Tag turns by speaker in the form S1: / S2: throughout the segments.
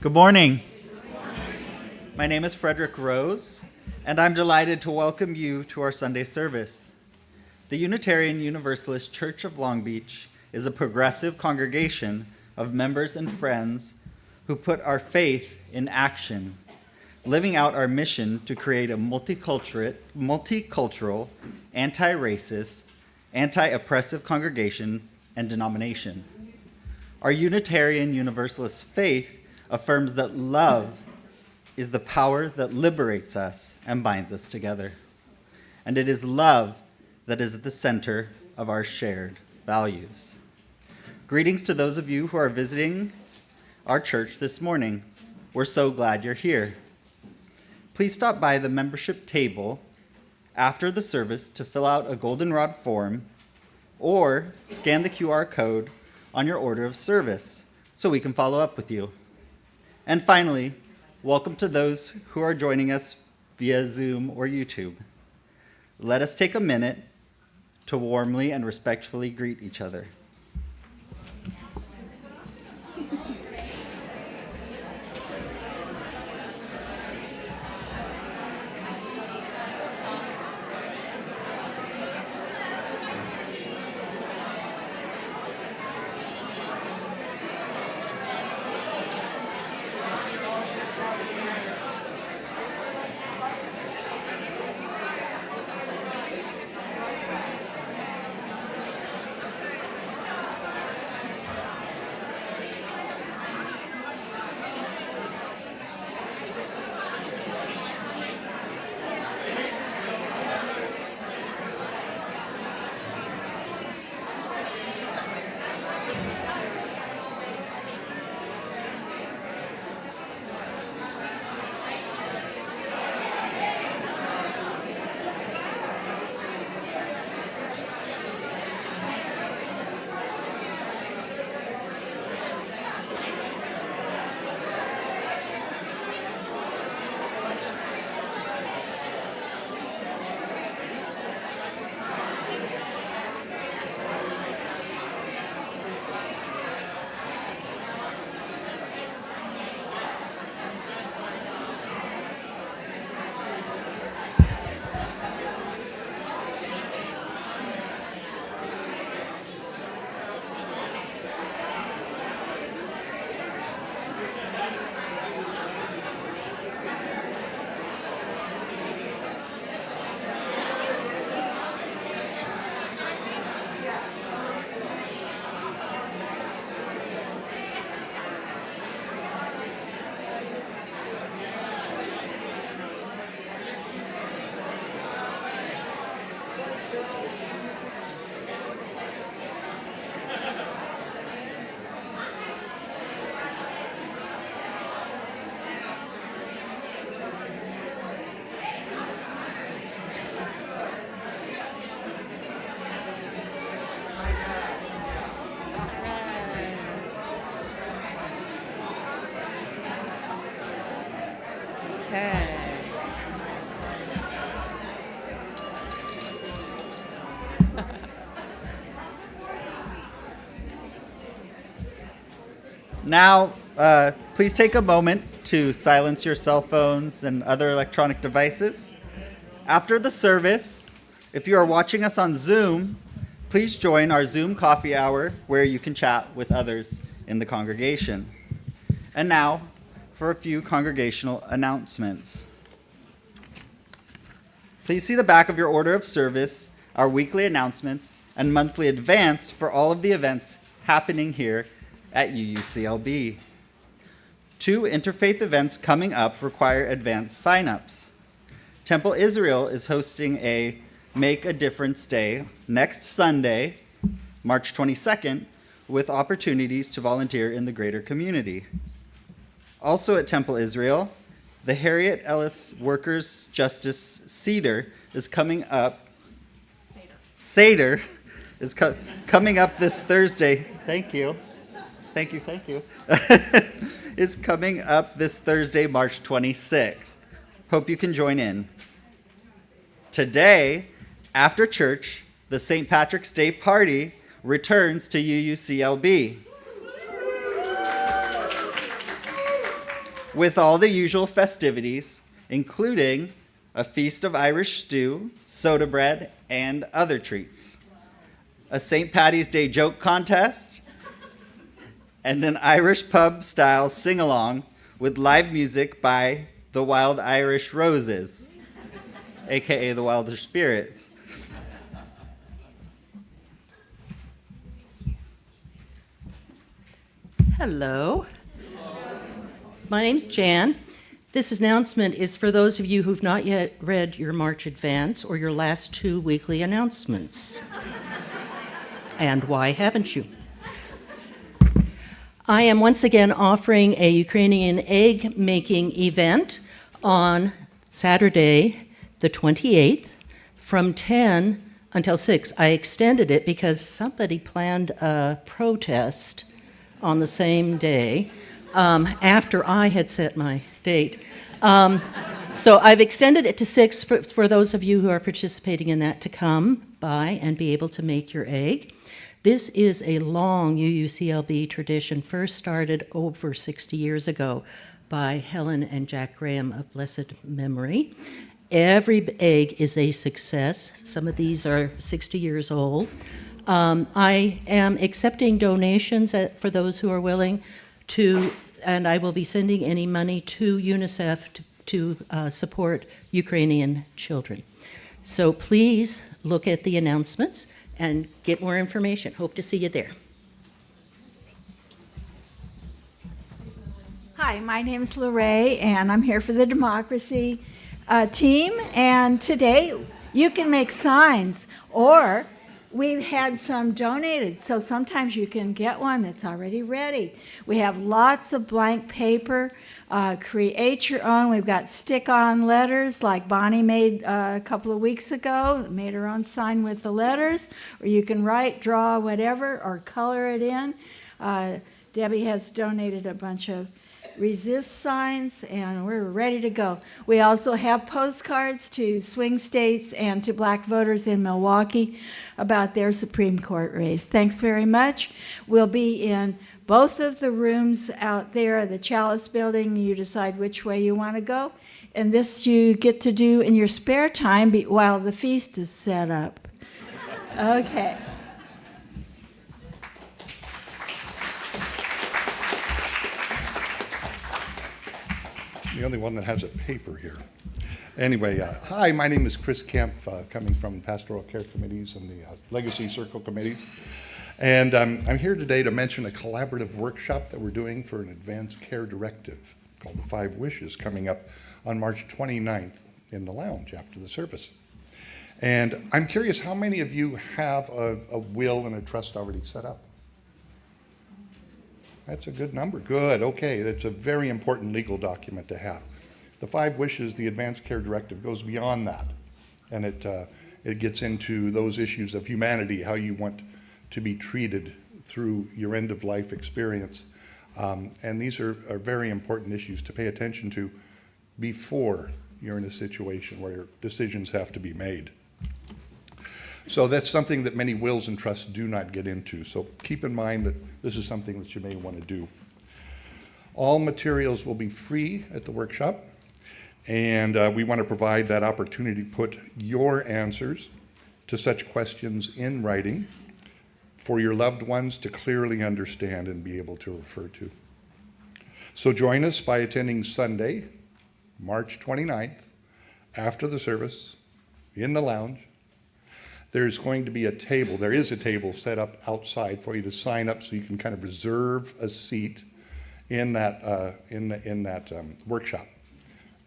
S1: Good morning. My name is Frederick Rose, and I'm delighted to welcome you to our Sunday service. The Unitarian Universalist Church of Long Beach is a progressive congregation of members and friends who put our faith in action, living out our mission to create a multicultural, anti-racist, anti-oppressive congregation and denomination. Our Unitarian Universalist faith affirms that love is the power that liberates us and binds us together. And it is love that is at the center of our shared values. Greetings to those of you who are visiting our church this morning. We're so glad you're here. Please stop by the membership table after the service to fill out a goldenrod form or scan the QR code on your order of service so we can follow up with you. And finally, welcome to those who are joining us via Zoom or YouTube. Let us take a minute to warmly and respectfully greet each other. Now, please take a moment to silence your cell phones and other electronic devices. After the service, if you are watching us on Zoom, please join our Zoom coffee hour where you can chat with others in the congregation. And now, for a few congregational announcements. Please see the back of your order of service, our weekly announcements, and monthly advance for all of the events happening here at UUCLB. 2 interfaith events coming up require advanced signups. Temple Israel is hosting a Make a Difference Day next Sunday, March 22nd, with opportunities to volunteer in the greater community. Also at Temple Israel, the Harriet Ellis Workers' Justice Seder is coming up. Seder is coming up this Thursday. Thank you. Is coming up this Thursday, March 26th. Hope you can join in. Today, after church, the St. Patrick's Day party returns to UUCLB. with all the usual festivities, including a feast of Irish stew, soda bread, and other treats, a St. Paddy's Day joke contest, and an Irish pub-style sing-along with live music by the Wild Irish Roses, aka the Wilder Spirits.
S2: Hello. My name's Jan. This announcement is for those of you who've not yet read your March Advance or your last 2 weekly announcements. And why haven't you? I am once again offering a Ukrainian egg making event on Saturday, the 28th, from 10 until 6. I extended it because somebody planned a protest on the same day after I had set my date. So I've extended it to 6 for those of you who are participating in that to come by and be able to make your egg. This is a long UUCLB tradition, first started over 60 years ago by Helen and Jack Graham of blessed memory. Every egg is a success. Some of these are 60 years old. I am accepting donations for those who are willing to, and I will be sending any money to UNICEF to support Ukrainian children. So please look at the announcements and get more information. Hope to see you there.
S3: Hi, my name is Lorraine, and I'm here for the Democracy team. And today, you can make signs, or we've had some donated, so sometimes you can get one that's already ready. We have lots of blank paper. Create your own. We've got stick-on letters like Bonnie made a couple of weeks ago, made her own sign with the letters, or you can write, draw, whatever, or color it in. Debbie has donated a bunch of resist signs, and we're ready to go. We also have postcards to swing states and to black voters in Milwaukee about their Supreme Court race. Thanks very much. We'll be in both of the rooms out there, the Chalice Building. You decide which way you want to go. And this you get to do in your spare time while the feast is set up. Okay.
S4: The only one that has a paper here. Anyway, hi, my name is Chris Kemp, coming from Pastoral Care Committees and the Legacy Circle Committees. And I'm here today to mention a collaborative workshop that we're doing for an advanced care directive called the 5 Wishes, coming up on March 29th in the lounge after the service. And I'm curious, how many of you have a will and a trust already set up? That's a good number. Good, okay. That's a very important legal document to have. The 5 Wishes, the Advanced Care Directive, goes beyond that. And it gets into those issues of humanity, how you want to be treated through your end-of-life experience. And these are very important issues to pay attention to before you're in a situation where decisions have to be made. So that's something that many wills and trusts do not get into. So keep in mind that this is something that you may want to do. All materials will be free at the workshop, and we want to provide that opportunity to put your answers to such questions in writing for your loved ones to clearly understand and be able to refer to. So join us by attending Sunday, March 29th, after the service, in the lounge. There's going to be a table, there is a table set up outside for you to sign up so you can kind of reserve a seat in that, workshop.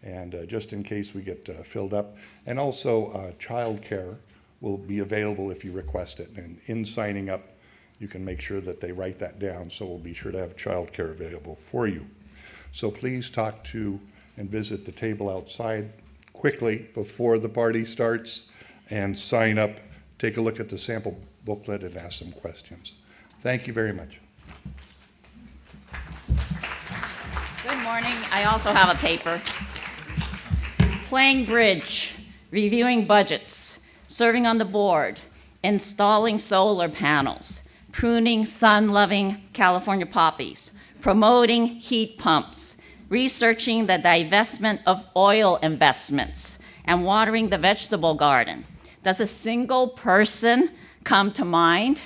S4: And just in case we get filled up. And also childcare will be available if you request it. And in signing up, you can make sure that they write that down, so we'll be sure to have childcare available for you. So please talk to and visit the table outside quickly before the party starts and sign up. Take a look at the sample booklet and ask some questions. Thank you very much.
S5: Good morning. I also have a paper. Playing bridge, reviewing budgets, serving on the board, installing solar panels, pruning sun-loving California poppies, promoting heat pumps, researching the divestment of oil investments, and watering the vegetable garden. Does a single person come to mind?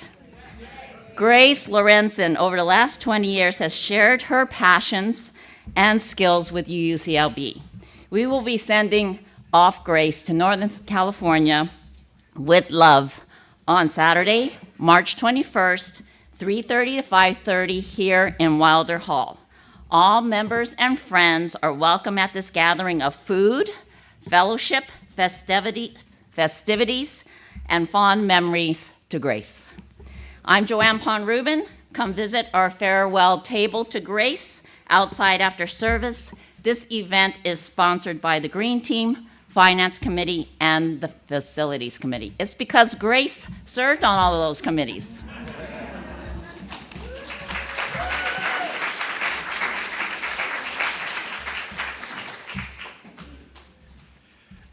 S5: Grace Lorenzen, over the last 20 years, has shared her passions and skills with UCLB. We will be sending off Grace to Northern California with love on Saturday, March 21st, 3:30 to 5:30 here in Wilder Hall. All members and friends are welcome at this gathering of food, fellowship, festivities, and fond memories to Grace. I'm Joanne Pond-Rubin. Come visit our farewell table to Grace outside after service. This event is sponsored by the Green Team, Finance Committee, and the Facilities Committee. It's because Grace served on all of those committees.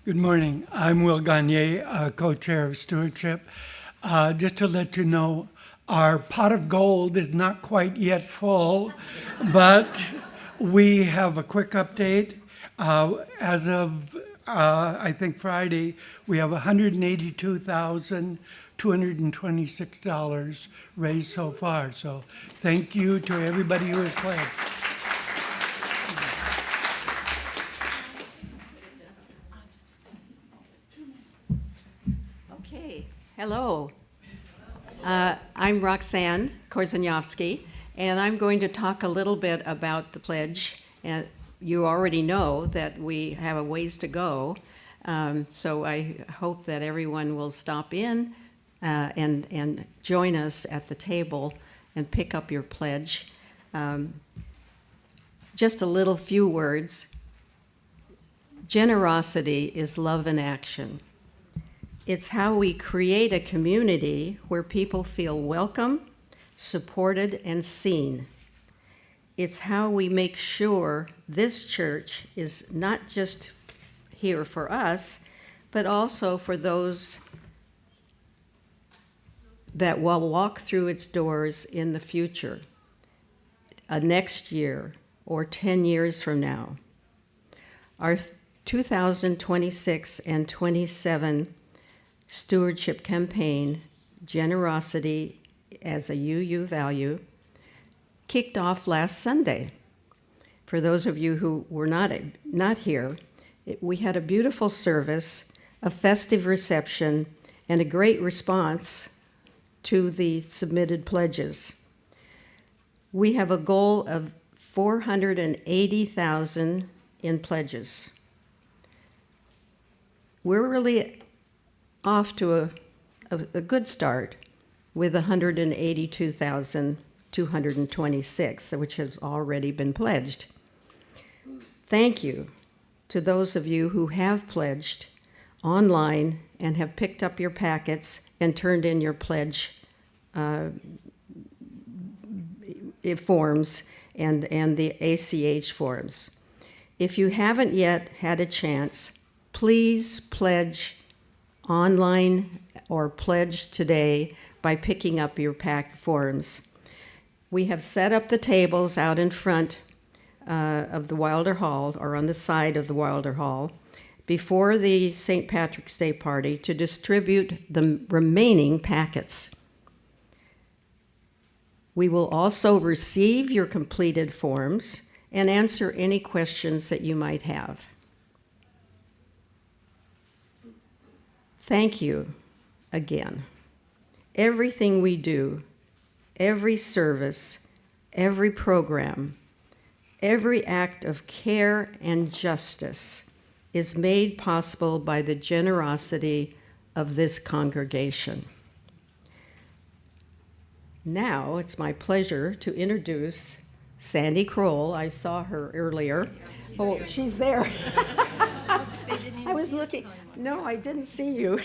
S6: Good morning. I'm Will Gagne, co-chair of stewardship. Just to let you know, our pot of gold is not quite yet full, but we have a quick update. As of, I think Friday, we have $182,226 raised so far. So thank you to everybody who has pledged.
S7: Okay, hello. I'm Roxanne Korzeniowski, and I'm going to talk a little bit about the pledge. And you already know that we have a ways to go, so I hope that everyone will stop in and join us at the table and pick up your pledge. Just a little few words. Generosity is love in action. It's how we create a community where people feel welcome, supported, and seen. It's how we make sure this church is not just here for us, but also for those that will walk through its doors in the future, next year, or 10 years from now. Our 2026 and 27 stewardship campaign, Generosity as a UU Value, kicked off last Sunday. For those of you who were not here, we had a beautiful service, a festive reception, and a great response to the submitted pledges. We have a goal of $480,000 in pledges. We're really off to a good start with 182,226, which has already been pledged. Thank you to those of you who have pledged online and have picked up your packets and turned in your pledge forms and the ACH forms. If you haven't yet had a chance, please pledge online or pledge today by picking up your pack forms. We have set up the tables out in front of the Wilder Hall, or on the side of the Wilder Hall, before the St. Patrick's Day party to distribute the remaining packets. We will also receive your completed forms and answer any questions that you might have. Thank you again. Everything we do, every service, every program, every act of care and justice is made possible by the generosity of this congregation. Now it's my pleasure to introduce Sandy Kroll. I saw her earlier. Oh, she's there. I was looking. No, I didn't see you.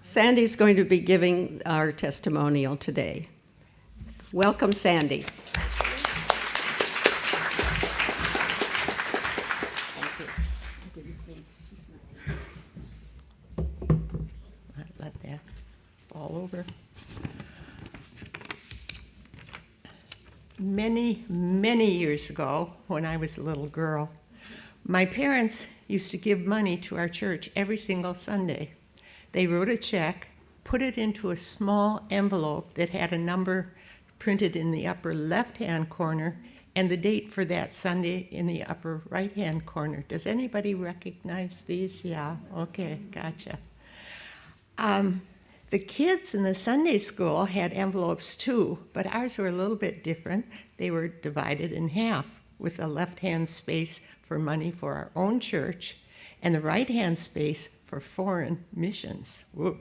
S7: Sandy's going to be giving our testimonial today. Welcome, Sandy. Thank you. I didn't see. Let that fall over.
S8: Many many, many years ago when I was a little girl. My parents used to give money to our church every single Sunday. They wrote a check, put it into a small envelope that had a number printed in the upper left-hand corner and the date for that Sunday in the upper right-hand corner. Does anybody recognize these? Yeah, okay, gotcha. The kids in the Sunday school had envelopes too, but ours were a little bit different. They were divided in half, with the left-hand space for money for our own church and the right-hand space for foreign missions. Woo.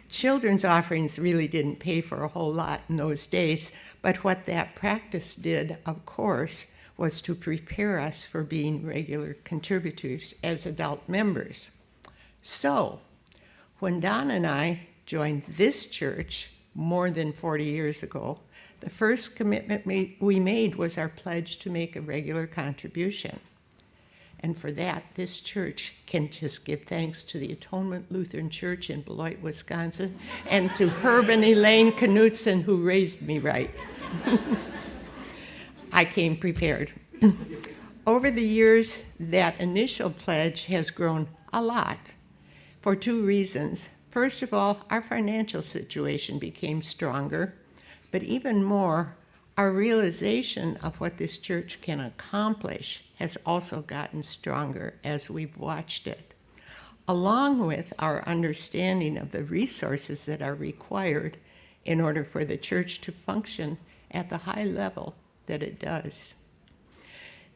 S8: Children's offerings really didn't pay for a whole lot in those days, but what that practice did, of course, was to prepare us for being regular contributors as adult members. So, when Don and I joined this church more than 40 years ago, the first commitment we made was our pledge to make a regular contribution. And for that, this church can just give thanks to the Atonement Lutheran Church in Beloit, Wisconsin, and to Herb and Elaine Knutson, who raised me right. I came prepared. Over the years, that initial pledge has grown a lot for two reasons. First of all, our financial situation became stronger, but even more, our realization of what this church can accomplish has also gotten stronger as we've watched it, along with our understanding of the resources that are required in order for the church to function at the high level that it does.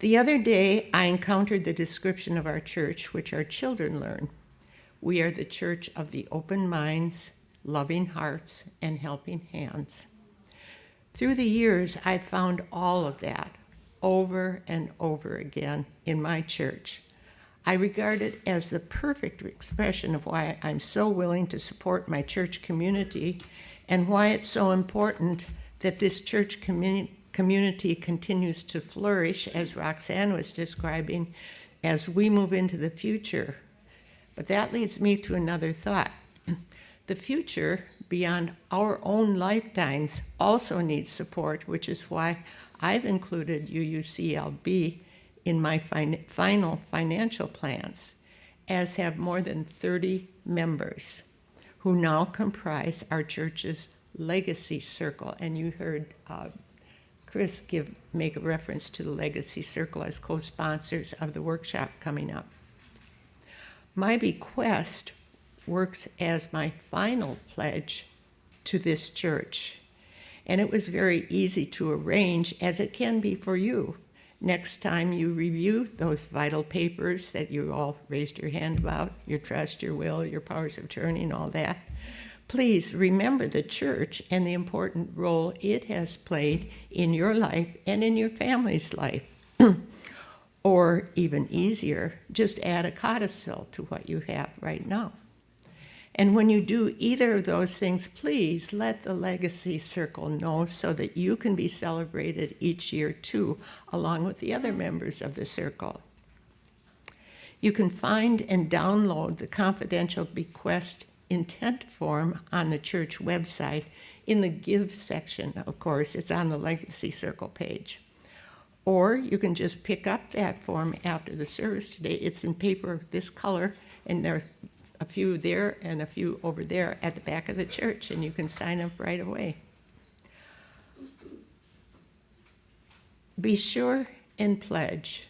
S8: The other day, I encountered the description of our church, which our children learn. We are the church of the open minds, loving hearts, and helping hands. Through the years, I've found all of that over and over again in my church. I regard it as the perfect expression of why I'm so willing to support my church community and why it's so important that this church community continues to flourish, as Roxanne was describing, as we move into the future. But that leads me to another thought. The future, beyond our own lifetimes, also needs support, which is why I've included UUCLB in my final financial plans, as have more than 30 members who now comprise our church's Legacy Circle. And you heard Chris make a reference to the Legacy Circle as co-sponsors of the workshop coming up. My bequest works as my final pledge to this church. And it was very easy to arrange, as it can be for you. Next time you review those vital papers that you all raised your hand about, your trust, your will, your powers of attorney, and all that, please remember the church and the important role it has played in your life and in your family's life. Or even easier, just add a codicil to what you have right now. And when you do either of those things, please let the Legacy Circle know so that you can be celebrated each year too, along with the other members of the circle. You can find and download the confidential bequest intent form on the church website in the Give section, of course. It's on the Legacy Circle page. Or you can just pick up that form after the service today. It's in paper this color, and there are a few there and a few over there at the back of the church, and you can sign up right away. Be sure and pledge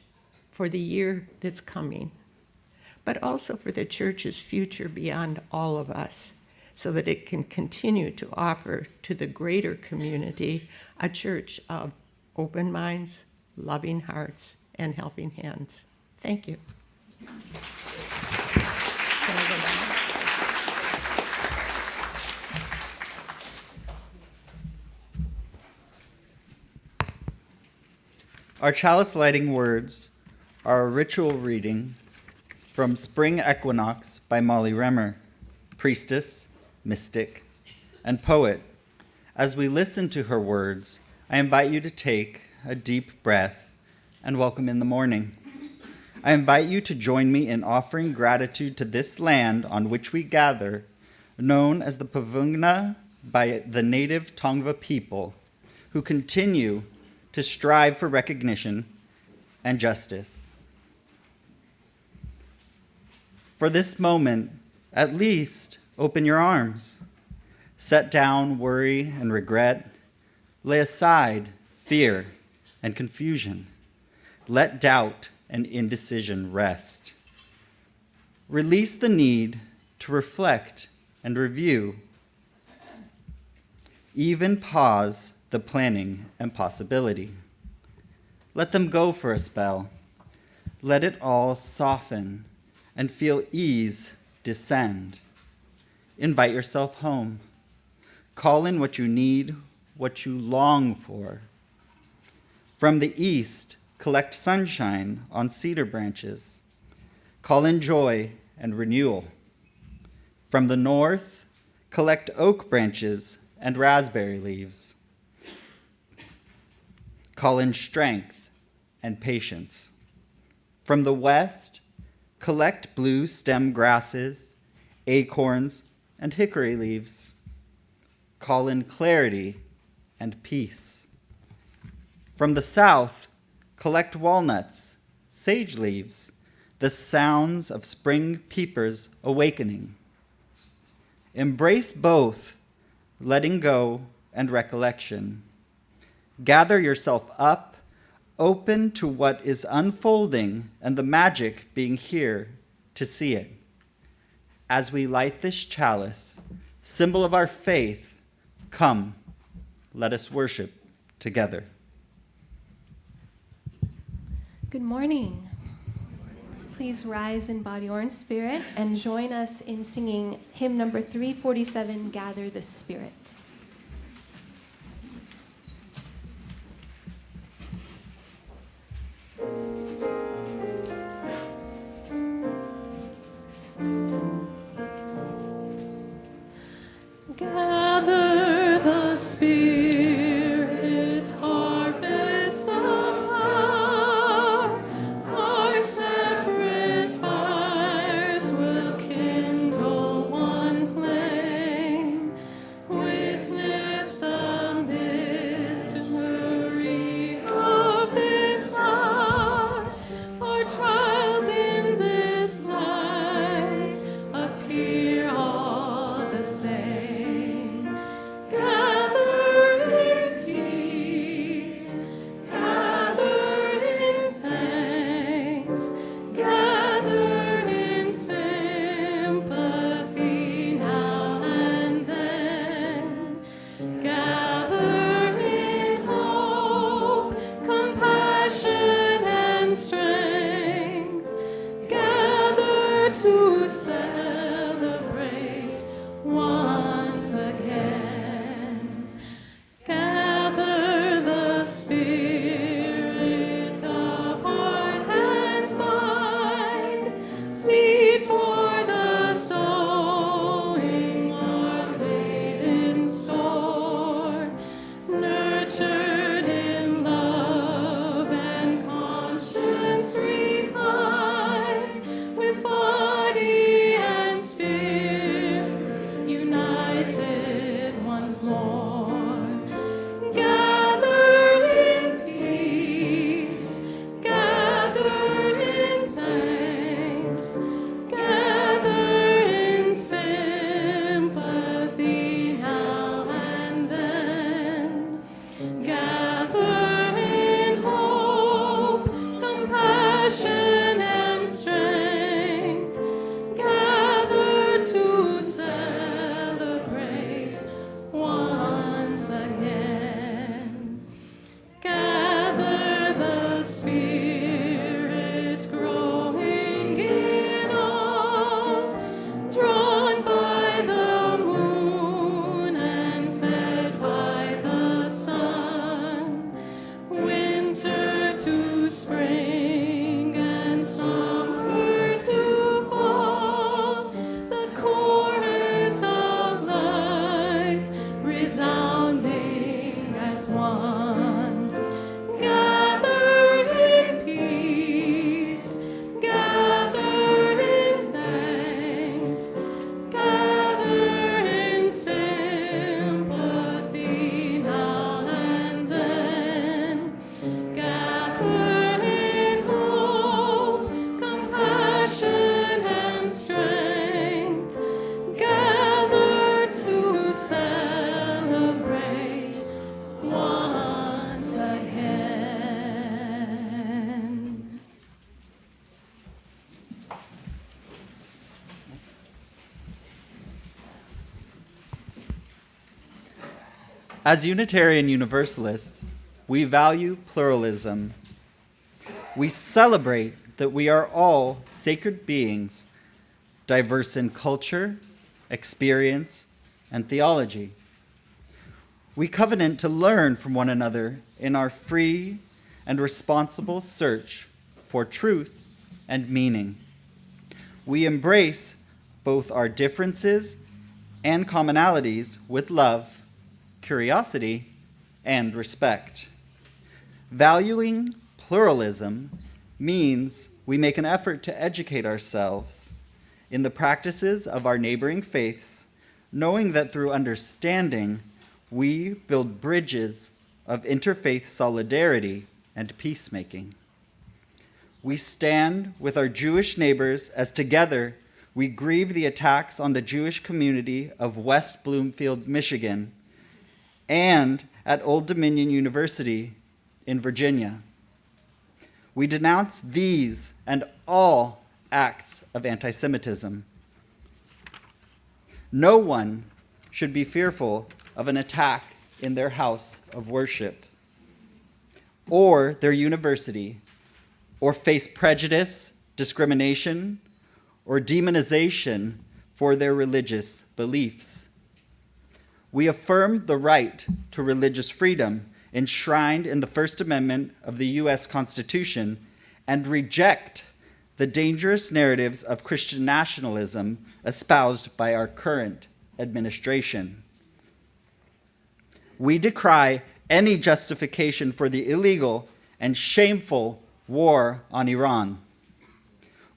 S8: for the year that's coming, but also for the church's future beyond all of us, so that it can continue to offer to the greater community a church of open minds, loving hearts, and helping hands. Thank you.
S1: Our chalice lighting words are a ritual reading from Spring Equinox by Molly Remmer, priestess, mystic, and poet. As we listen to her words, I invite you to take a deep breath and welcome in the morning. I invite you to join me in offering gratitude to this land on which we gather, known as the Pavungna by the native Tongva people, who continue to strive for recognition and justice. For this moment, at least open your arms. Set down worry and regret. Lay aside fear and confusion. Let doubt and indecision rest. Release the need to reflect and review. Even pause the planning and possibility. Let them go for a spell. Let it all soften and feel ease descend. Invite yourself home. Call in what you need, what you long for. From the east, collect sunshine on cedar branches. Call in joy and renewal. From the north, collect oak branches and raspberry leaves. Call in strength and patience. From the west, collect blue stem grasses, acorns, and hickory leaves. Call in clarity and peace. From the south, collect walnuts, sage leaves, the sounds of spring peepers awakening. Embrace both letting go and recollection. Gather yourself up, open to what is unfolding and the magic being here to see it. As we light this chalice, symbol of our faith, come, let us worship together.
S9: Good morning. Please rise in body or in spirit and join us in singing hymn number 347, Gather the Spirit. Gather the Spirit, harvest the power, our separate fires will kindle one flame. Witness the mystery of this hour, our trials in this night appear all the same. Gather in peace, gather in thanks, gather in sympathy now and then. Gather in hope, compassion and strength. Gather to celebrate once again. Gather the spirit of heart and mind, seed for the sowing are laid in store, nurtured in love and
S1: As Unitarian Universalists, we value pluralism. We celebrate that we are all sacred beings, diverse in culture, experience, and theology. We covenant to learn from one another in our free and responsible search for truth and meaning. We embrace both our differences and commonalities with love, curiosity, and respect. Valuing pluralism means we make an effort to educate ourselves in the practices of our neighboring faiths, knowing that through understanding, we build bridges of interfaith solidarity and peacemaking. We stand with our Jewish neighbors as together we grieve the attacks on the Jewish community of West Bloomfield, Michigan, and at Old Dominion University in Virginia. We denounce these and all acts of anti-Semitism. No one should be fearful of an attack in their house of worship or their university, or face prejudice, discrimination, or demonization for their religious beliefs. We affirm the right to religious freedom enshrined in the First Amendment of the U.S. Constitution and reject the dangerous narratives of Christian nationalism espoused by our current administration. We decry any justification for the illegal and shameful war on Iran.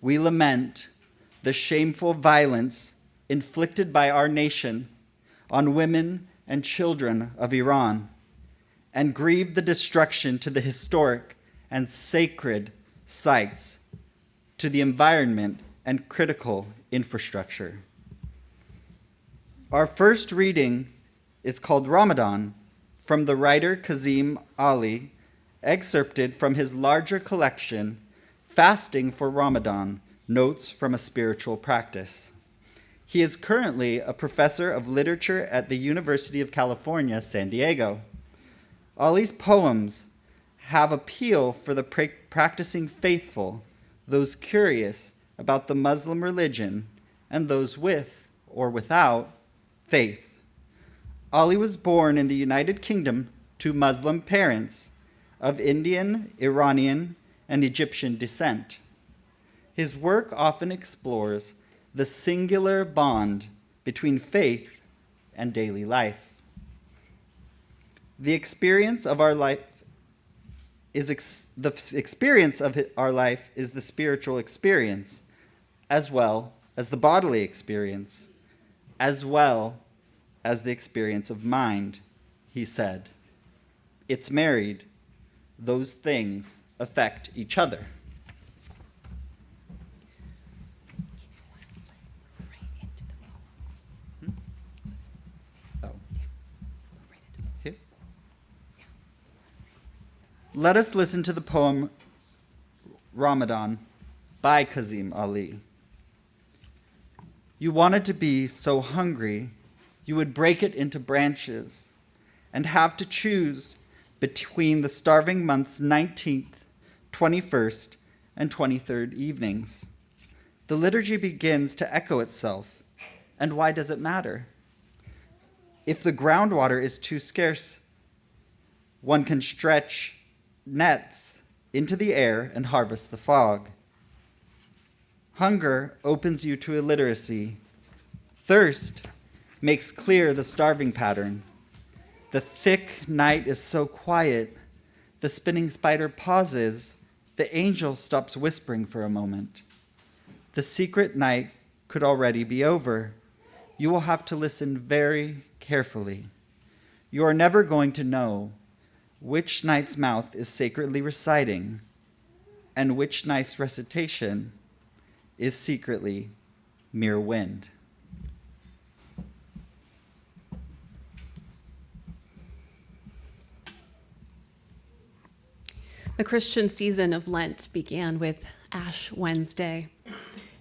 S1: We lament the shameful violence inflicted by our nation on women and children of Iran, and grieve the destruction to the historic and sacred sites, to the environment and critical infrastructure. Our first reading is called Ramadan, from the writer Kazim Ali, excerpted from his larger collection, Fasting for Ramadan, Notes from a Spiritual Practice. He is currently a professor of literature at the University of California, San Diego. Ali's poems have appeal for the practicing faithful, those curious about the Muslim religion, and those with or without faith. Ali was born in the United Kingdom to Muslim parents of Indian, Iranian, and Egyptian descent. His work often explores the singular bond between faith and daily life. The experience of our life is the spiritual experience, as well as the bodily experience, as well as the experience of mind, he said. It's married. Those things affect each other. Here. Let us listen to the poem Ramadan by Kazim Ali. You wanted to be so hungry, you would break it into branches and have to choose between the starving month's 19th, 21st, and 23rd evenings. The liturgy begins to echo itself, and why does it matter? If the groundwater is too scarce, one can stretch nets into the air and harvest the fog. Hunger opens you to illiteracy. Thirst makes clear the starving pattern. The thick night is so quiet, the spinning spider pauses, the angel stops whispering for a moment. The secret night could already be over. You will have to listen very carefully. You are never going to know which night's mouth is sacredly reciting and which night's recitation is secretly mere wind.
S10: The Christian season of Lent began with Ash Wednesday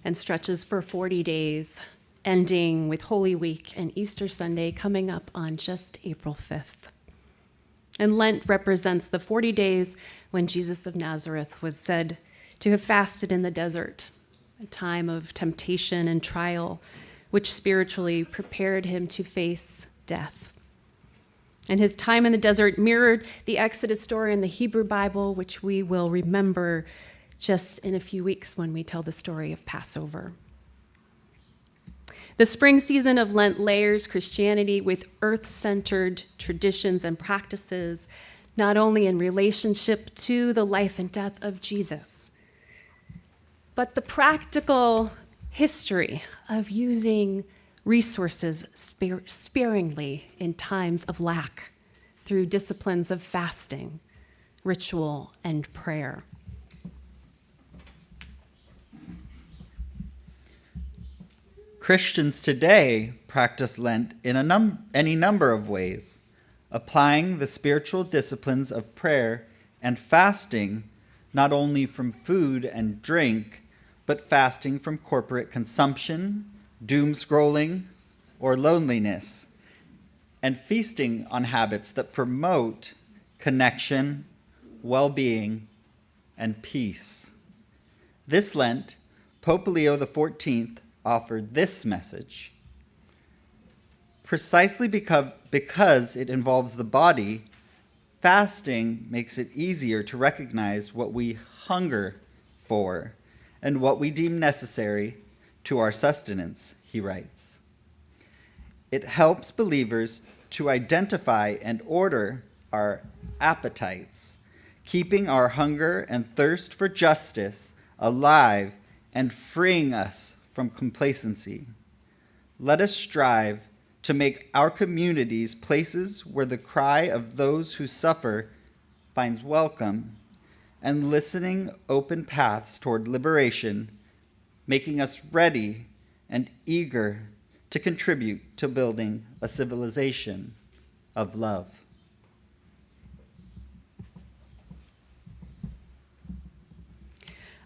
S10: and stretches for 40 days, ending with Holy Week and Easter Sunday coming up on just April 5th. And Lent represents the 40 days when Jesus of Nazareth was said to have fasted in the desert, a time of temptation and trial, which spiritually prepared him to face death. And his time in the desert mirrored the Exodus story in the Hebrew Bible, which we will remember just in a few weeks when we tell the story of Passover. The spring season of Lent layers Christianity with earth-centered traditions and practices, not only in relationship to the life and death of Jesus, but the practical history of using resources sparingly in times of lack through disciplines of fasting, ritual, and prayer.
S1: Christians today practice Lent in any number of ways, applying the spiritual disciplines of prayer and fasting not only from food and drink, but fasting from corporate consumption, doom scrolling, or loneliness, and feasting on habits that promote connection, well-being, and peace. This Lent, Pope Leo XIV offered this message. Precisely because it involves the body, fasting makes it easier to recognize what we hunger for and what we deem necessary to our sustenance, he writes. It helps believers to identify and order our appetites, keeping our hunger and thirst for justice alive and freeing us from complacency. Let us strive to make our communities places where the cry of those who suffer finds welcome, and listening open paths toward liberation, making us ready and eager to contribute to building a civilization of love.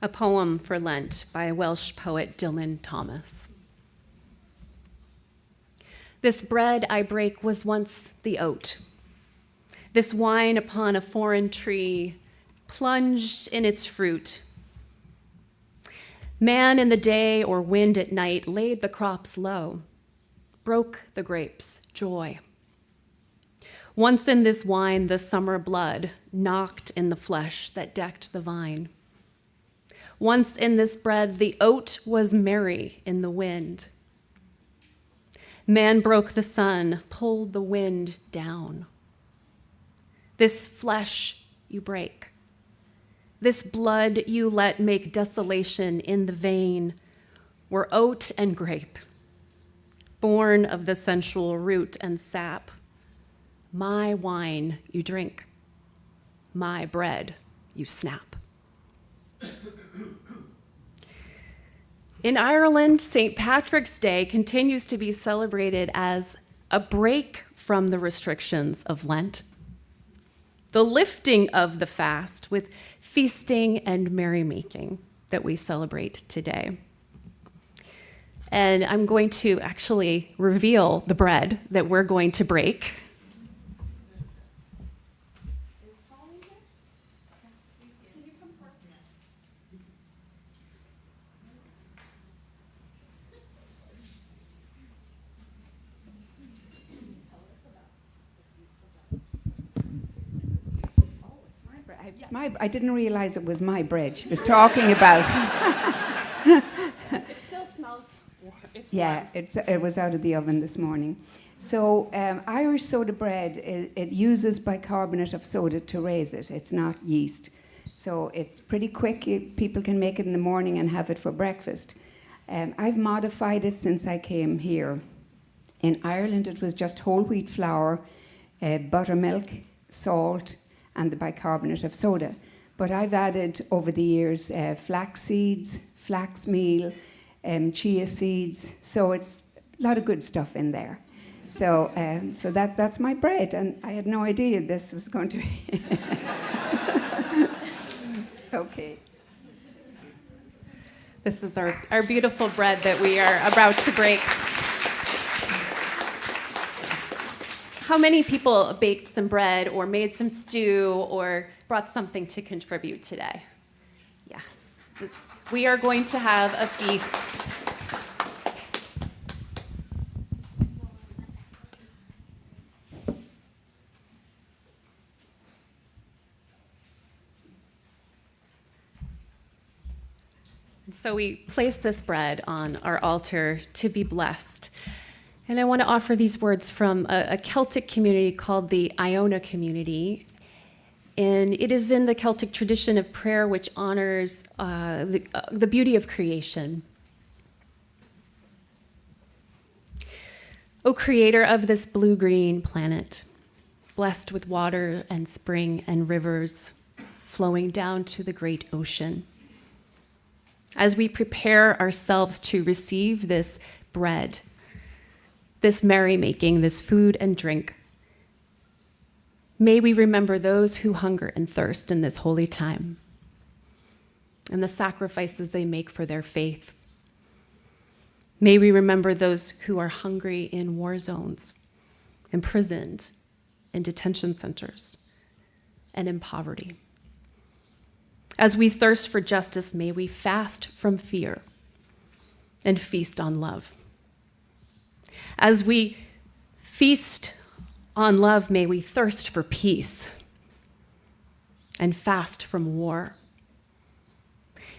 S10: A poem for Lent by Welsh poet Dylan Thomas. This bread I break was once the oat. This wine upon a foreign tree, plunged in its fruit. Man in the day or wind at night laid the crops low, broke the grapes, joy. Once in this wine the summer blood knocked in the flesh that decked the vine. Once in this bread the oat was merry in the wind. Man broke the sun, pulled the wind down. This flesh you break. This blood you let make desolation in the vein were oat and grape, born of the sensual root and sap. My wine you drink, my bread you snap. In Ireland, St. Patrick's Day continues to be celebrated as a break from the restrictions of Lent, the lifting of the fast with feasting and merrymaking that we celebrate today. And I'm going to actually reveal the bread that we're going to break.
S11: I didn't realize it was my bread she was talking about.
S10: It still smells warm. It's
S11: Yeah, it was out of the oven this morning. So Irish soda bread, it uses bicarbonate of soda to raise it. It's not yeast. So it's pretty quick. People can make it in the morning and have it for breakfast. I've modified it since I came here. In Ireland, it was just whole wheat flour, buttermilk, salt, and the bicarbonate of soda. But I've added over the years flax seeds, flax meal, chia seeds. So it's a lot of good stuff in there. So that's my bread, and I had no idea this was going to be. Okay.
S10: This is our beautiful bread that we are about to break. how many people baked some bread or made some stew or brought something to contribute today? Yes. We are going to have a feast. And so we place this bread on our altar to be blessed. And I want to offer these words from a Celtic community called the Iona community. And it is in the Celtic tradition of prayer which honors the beauty of creation. O Creator of this blue-green planet, blessed with water and spring and rivers flowing down to the great ocean. As we prepare ourselves to receive this bread, this merrymaking, this food and drink, may we remember those who hunger and thirst in this holy time and the sacrifices they make for their faith. May we remember those who are hungry in war zones, imprisoned in detention centers, and in poverty. As we thirst for justice, may we fast from fear and feast on love. As we feast on love, may we thirst for peace and fast from war.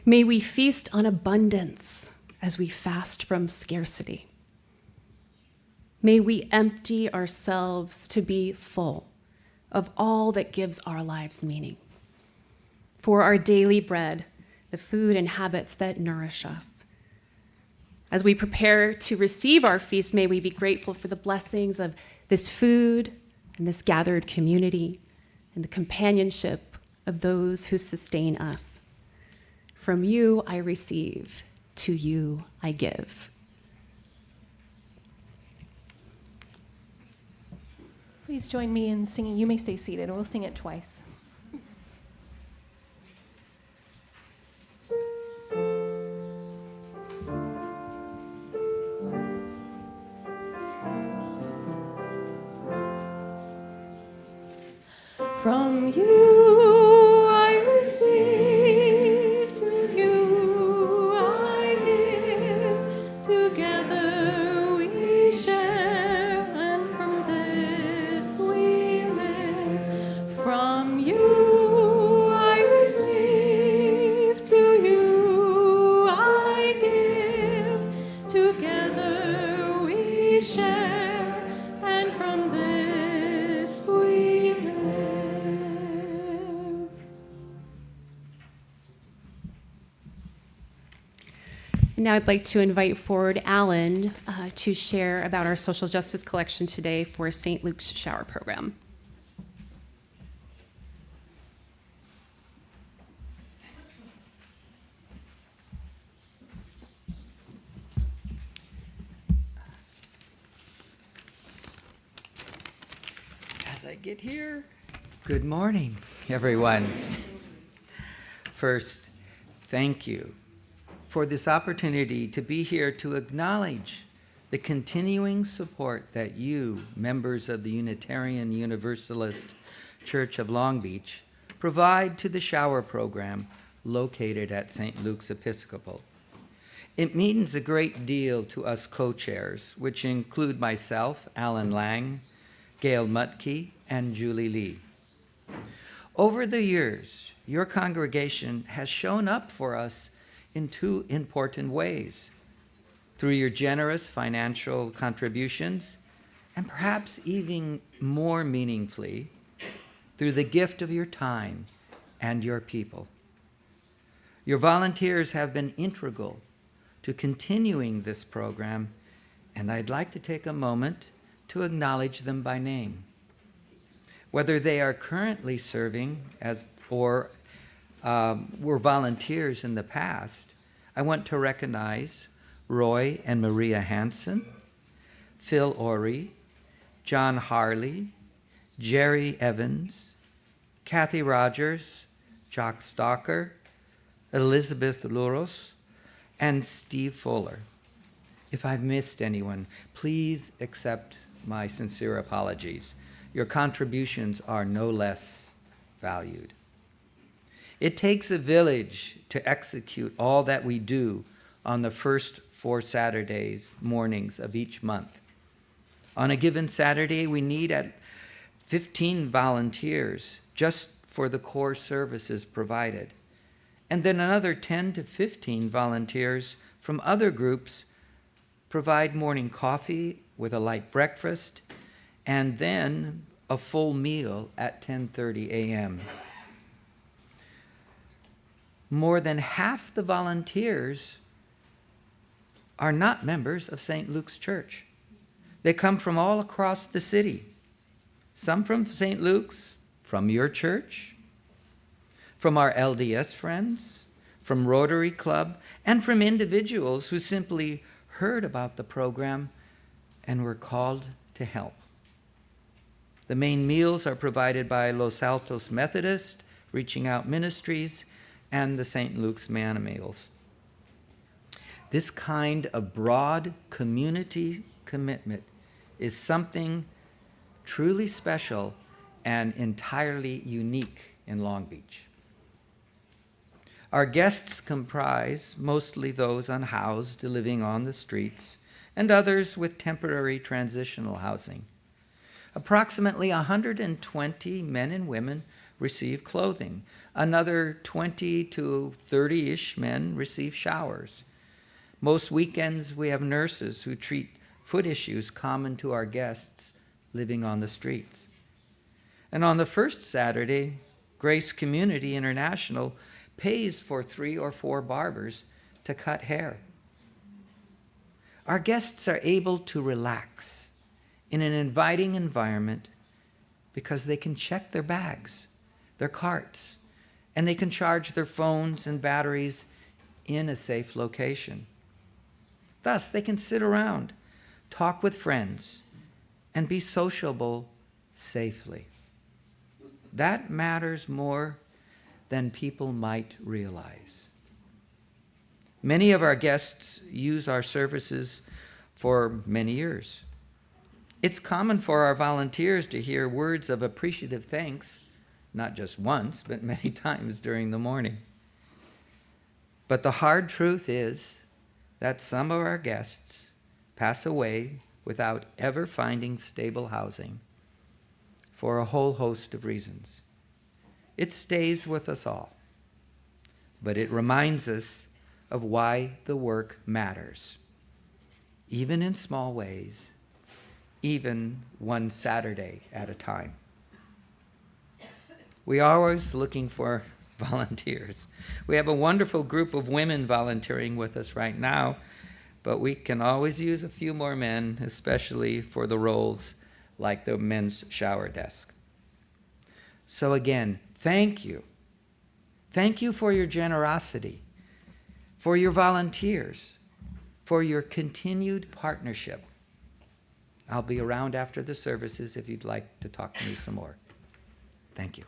S10: May we feast on abundance as we fast from scarcity. May we empty ourselves to be full of all that gives our lives meaning. For our daily bread, the food and habits that nourish us. As we prepare to receive our feast, may we be grateful for the blessings of this food and this gathered community and the companionship of those who sustain us. From you I receive, to you I give.
S9: Please join me in singing. You may stay seated, and we'll sing it twice. From you I receive, to you I give. Together we share, and from this we live. From you I receive, to you I give. Together we share, and from this we live.
S10: Now I'd like to invite forward Alan to share about our social justice collection today for St. Luke's Shower Program.
S12: As I get here, good morning, everyone. First, thank you for this opportunity to be here to acknowledge the continuing support that you, members of the Unitarian Universalist Church of Long Beach, provide to the shower program located at St. Luke's Episcopal. It means a great deal to us co-chairs, which include myself, Alan Lang, Gail Mutke, and Julie Lee. Over the years, your congregation has shown up for us in two important ways: through your generous financial contributions, and perhaps even more meaningfully, through the gift of your time and your people. Your volunteers have been integral to continuing this program, and I'd like to take a moment to acknowledge them by name. Whether they are currently serving or were volunteers in the past, I want to recognize Roy and Maria Hansen, Phil Orey, John Harley, Jerry Evans, Kathy Rogers, Jock Stalker, Elizabeth Luros, and Steve Fuller. If I've missed anyone, please accept my sincere apologies. Your contributions are no less valued. It takes a village to execute all that we do on the first 4 Saturdays mornings of each month. On a given Saturday, we need at 15 volunteers just for the core services provided, and then another 10 to 15 volunteers from other groups provide morning coffee with a light breakfast and then a full meal at 10:30 a.m. More than half the volunteers are not members of St. Luke's Church. They come from all across the city. Some from St. Luke's, from your church, from our LDS friends, from Rotary Club, and from individuals who simply heard about the program and were called to help. The main meals are provided by Los Altos Methodist, Reaching Out Ministries, and the St. Luke's Man Meals. This kind of broad community commitment is something truly special and entirely unique in Long Beach. Our guests comprise mostly those unhoused living on the streets and others with temporary transitional housing. Approximately 120 men and women receive clothing. Another 20 to 30-ish men receive showers. Most weekends we have nurses who treat foot issues common to our guests living on the streets. And on the first Saturday, Grace Community International pays for 3 or 4 barbers to cut hair. Our guests are able to relax in an inviting environment because they can check their bags, their carts, and they can charge their phones and batteries in a safe location. Thus, they can sit around, talk with friends, and be sociable safely. That matters more than people might realize. Many of our guests use our services for many years. It's common for our volunteers to hear words of appreciative thanks, not just once, but many times during the morning. But the hard truth is that some of our guests pass away without ever finding stable housing for a whole host of reasons. It stays with us all, but it reminds us of why the work matters, even in small ways, even one Saturday at a time. We are always looking for volunteers. We have a wonderful group of women volunteering with us right now, but we can always use a few more men, especially for the roles like the men's shower desk. So again, thank you. Thank you for your generosity, for your volunteers, for your continued partnership. I'll be around after the services if you'd like to talk to me some more. Thank you.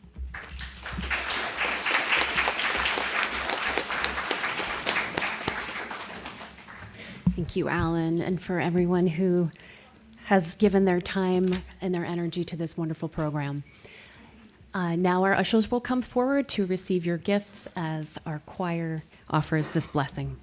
S10: Thank you, Alan, and for everyone who has given their time and their energy to this wonderful program. Now our ushers will come forward to receive your gifts as our choir offers this blessing.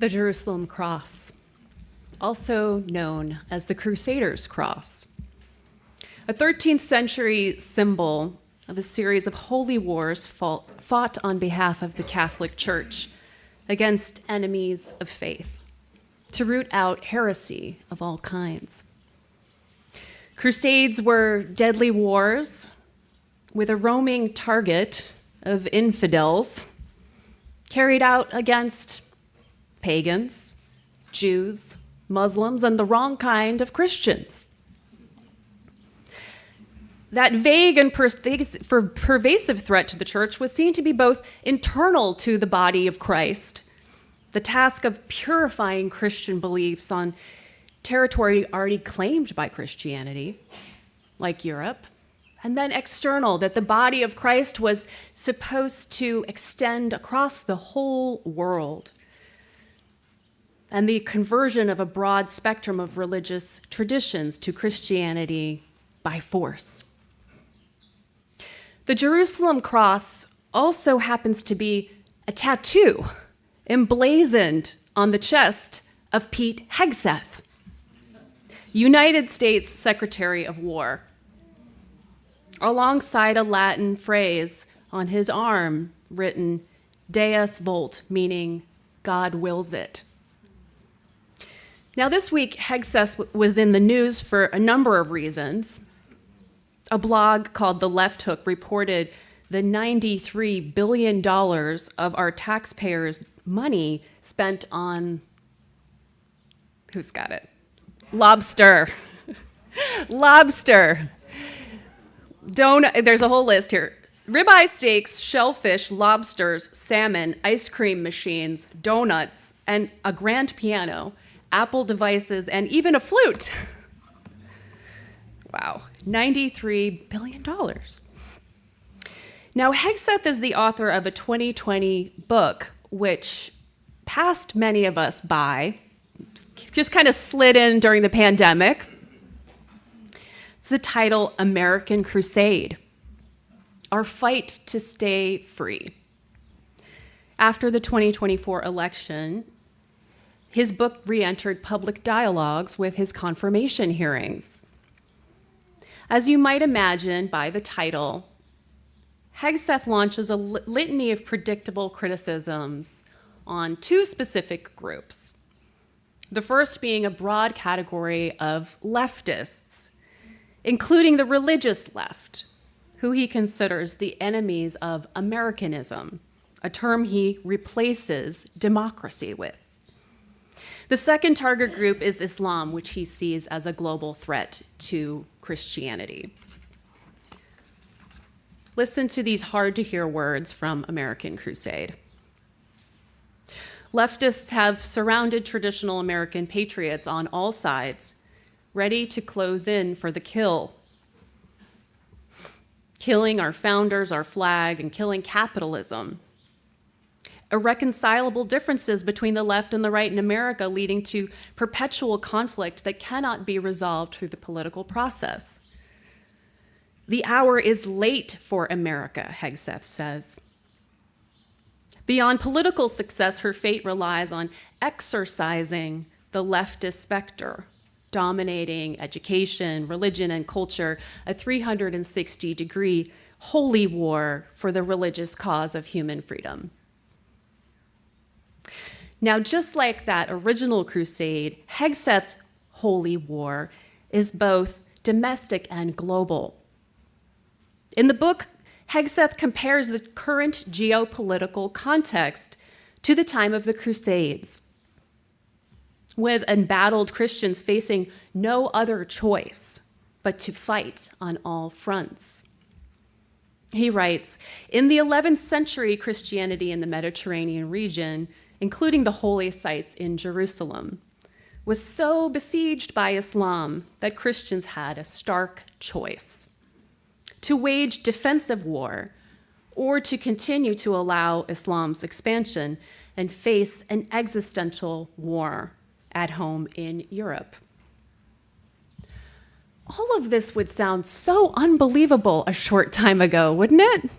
S10: the Jerusalem cross, also known as the Crusaders' cross, a 13th century symbol of a series of holy wars fought on behalf of the Catholic Church against enemies of faith to root out heresy of all kinds. Crusades were deadly wars with a roaming target of infidels carried out against pagans, Jews, Muslims, and the wrong kind of Christians. That vague and pervasive threat to the church was seen to be both internal to the body of Christ, the task of purifying Christian beliefs on territory already claimed by Christianity, like Europe, and then external, that the body of Christ was supposed to extend across the whole world, and the conversion of a broad spectrum of religious traditions to Christianity by force. The Jerusalem cross also happens to be a tattoo emblazoned on the chest of Pete Hegseth, United States Secretary of War, alongside a Latin phrase on his arm written Deus Vult, meaning God wills it. Now, this week, Hegseth was in the news for a number of reasons. A blog called The Left Hook reported the $93 billion of our taxpayers' money spent on, who's got it? Lobster. Lobster. There's a whole list here. Ribeye steaks, shellfish, lobsters, salmon, ice cream machines, donuts, and a grand piano, Apple devices, and even a flute. Wow, $93 billion. Now, Hegseth is the author of a 2020 book, which passed many of us by, just kind of slid in during the pandemic. It's the title, American Crusade, Our Fight to Stay Free. After the 2024 election, his book re-entered public dialogues with his confirmation hearings. As you might imagine by the title, Hegseth launches a litany of predictable criticisms on two specific groups. The first being a broad category of leftists, including the religious left, who he considers the enemies of Americanism, a term he replaces democracy with. The second target group is Islam, which he sees as a global threat to Christianity. Listen to these hard-to-hear words from American Crusade. Leftists have surrounded traditional American patriots on all sides, ready to close in for the kill, killing our founders, our flag, and killing capitalism. Irreconcilable differences between the left and the right in America, leading to perpetual conflict that cannot be resolved through the political process. The hour is late for America, Hegseth says. Beyond political success, her fate relies on exercising the leftist specter, dominating education, religion, and culture, a 360-degree holy war for the religious cause of human freedom. Now, just like that original crusade, Hegseth's holy war is both domestic and global. In the book, Hegseth compares the current geopolitical context to the time of the Crusades, with embattled Christians facing no other choice but to fight on all fronts. He writes, in the 11th century, Christianity in the Mediterranean region, including the holy sites in Jerusalem, was so besieged by Islam that Christians had a stark choice: to wage defensive war or to continue to allow Islam's expansion and face an existential war at home in Europe. All of this would sound so unbelievable a short time ago, wouldn't it?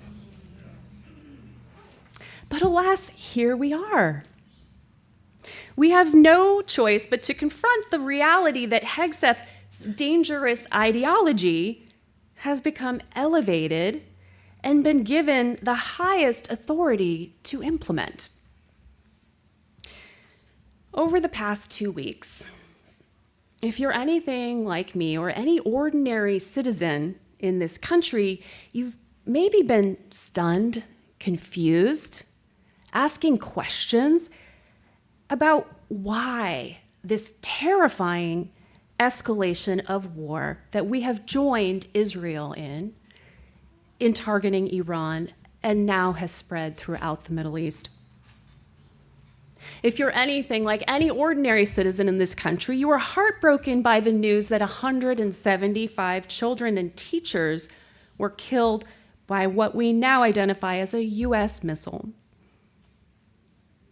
S10: But alas, here we are. we have no choice but to confront the reality that Hegseth's dangerous ideology has become elevated and been given the highest authority to implement. Over the past 2 weeks, if you're anything like me or any ordinary citizen in this country, you've maybe been stunned, confused, asking questions about why this terrifying escalation of war that we have joined Israel in targeting Iran and now has spread throughout the Middle East. If you're anything like any ordinary citizen in this country, you are heartbroken by the news that 175 children and teachers were killed by what we now identify as a U.S. missile.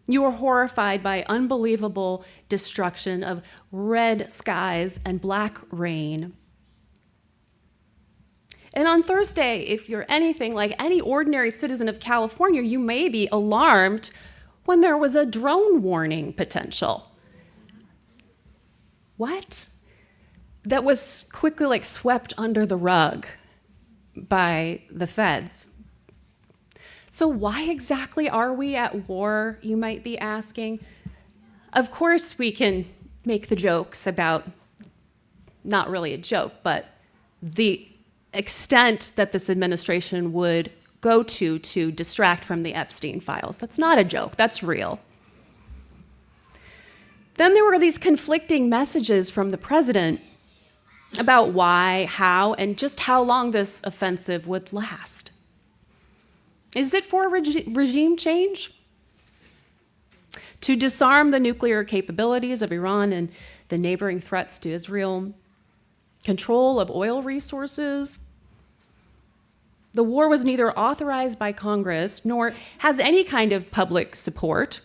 S10: You are horrified by unbelievable destruction of red skies and black rain. And on Thursday, if you're anything like any ordinary citizen of California, you may be alarmed when there was a drone warning potential. What? That was quickly swept under the rug by the feds. So why exactly are we at war, you might be asking? Of course we can make the jokes about, not really a joke, but the extent that this administration would go to distract from the Epstein files. That's not a joke, that's real. Then there were these conflicting messages from the president about why, how, and just how long this offensive would last. Is it for regime change? To disarm the nuclear capabilities of Iran and the neighboring threats to Israel? Control of oil resources? The war was neither authorized by Congress nor has any kind of public support.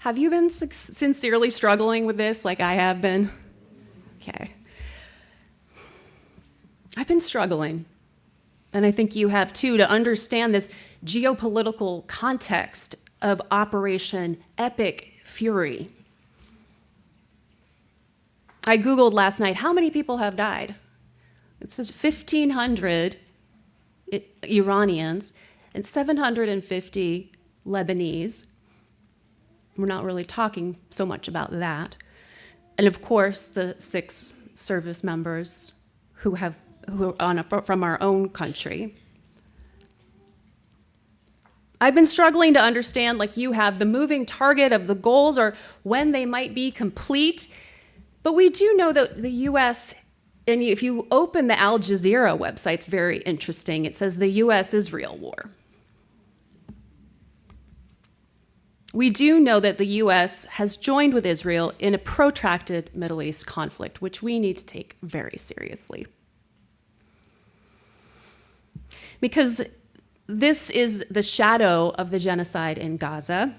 S10: Have you been sincerely struggling with this like I have been? Okay. I've been struggling, and I think you have too, to understand this geopolitical context of Operation Epic Fury. I Googled last night, how many people have died? It says 1,500 Iranians and 750 Lebanese. We're not really talking so much about that. And of course, the 6 service members who are from our own country. I've been struggling to understand, like you have, the moving target of the goals or when they might be complete. But we do know that the U.S., and if you open the Al Jazeera website, it's very interesting. It says the U.S.-Israel war. We do know that the U.S. has joined with Israel in a protracted Middle East conflict, which we need to take very seriously. Because this is the shadow of the genocide in Gaza.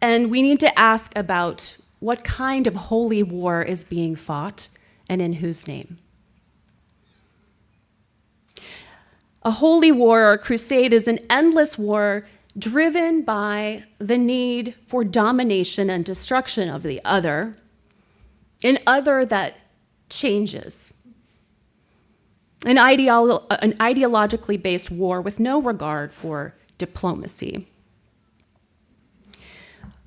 S10: And we need to ask about what kind of holy war is being fought and in whose name. A holy war or crusade is an endless war driven by the need for domination and destruction of the other, an other that changes. An ideologically based war with no regard for diplomacy.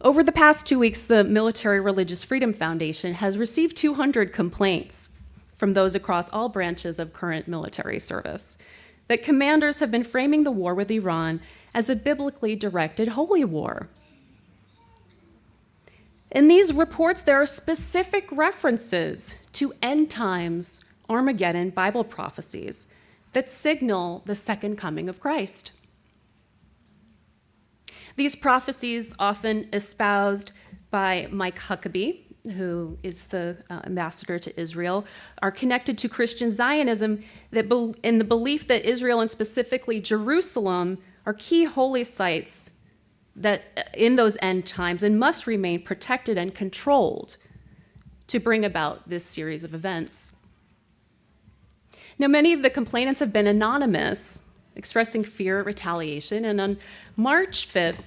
S10: Over the past 2 weeks, the Military Religious Freedom Foundation has received 200 complaints from those across all branches of current military service that commanders have been framing the war with Iran as a biblically directed holy war. In these reports, there are specific references to end times Armageddon Bible prophecies that signal the second coming of Christ. These prophecies, often espoused by Mike Huckabee, who is the ambassador to Israel, are connected to Christian Zionism in the belief that Israel, and specifically Jerusalem, are key holy sites that in those end times and must remain protected and controlled to bring about this series of events. Now, many of the complainants have been anonymous, expressing fear of retaliation. And on March 5th,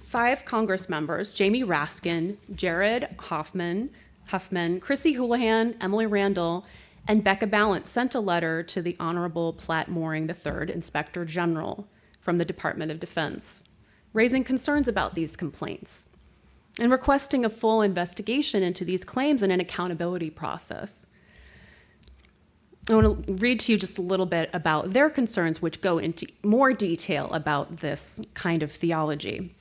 S10: 5 Congress members, Jamie Raskin, Jared Huffman, Chrissy Houlihan, Emily Randall, and Becca Ballant sent a letter to the Honorable Platt Moring III, Inspector General from the Department of Defense, raising concerns about these complaints and requesting a full investigation into these claims and an accountability process. I want to read to you just a little bit about their concerns, which go into more detail about this kind of theology.